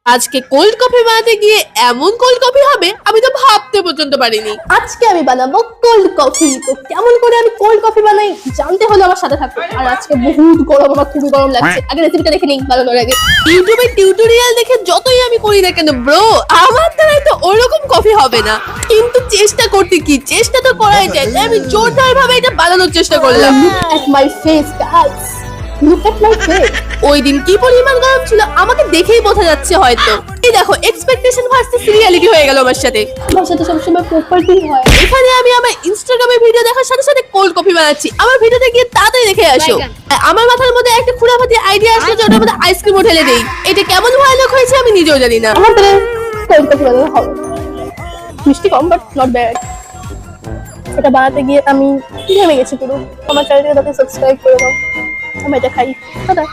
আজকে cold coffee বানাতে গিয়ে এমন কোল্ড কফি হবে আমি তো ভাবতে পর্যন্ত পারিনি। আজকে আমি বানাবো কোল্ড কফি। তো কেমন করে আমি কোল্ড কফি বানাই জানতে হলে আমার সাথে থাকো। আর আজকে বহুত গরম, আমার খুবই গরম লাগছে। আগে রেসিপিটা দেখে নিই বানানোর আগে। ইউটিউবে টিউটোরিয়াল দেখে যতই আমি করি না কেন ব্রো, আমার দ্বারাই তো ওরকম কফি হবে না। কিন্তু চেষ্টা করতে কি, চেষ্টা তো করাই যায়, তাই আমি জোরদার ভাবে এটা বানানোর চেষ্টা করলাম। At my face, guys. Look at my face. ওই দিন কি পরিমাণ গরম ছিল আমাকে দেখেই বোঝা যাচ্ছে হয়তো। এই দেখো, এক্সপেকটেশন ভার্সেস রিয়ালিটি হয়ে গেল আমার সাথে। আমার সাথে সবসময় প্রপার্টি হয়। এখানে আমি আমার ইনস্টাগ্রামে ভিডিও দেখার সাথে সাথে কোল্ড কফি বানাচ্ছি। আমার ভিডিওতে গিয়ে তাড়াতাড়ি দেখে আসো। আমার মাথার মধ্যে একটা খুঁড়াফাতি আইডিয়া আসলো যে ওটার মধ্যে আইসক্রিমও ঢেলে দেই। এটা কেমন ভয়ানক হয়েছে আমি নিজেও জানি না। আমার দ্বারা কোল্ড কফি বানানো হবে। মিষ্টি কম বাট নট ব্যাড। এটা বানাতে গিয়ে আমি ঘেমে গেছি পুরো। আমার চ্যানেলটাকে তাতে সাবস্ক্রাইব করে দাও। আমি এটা খাই। টাটা।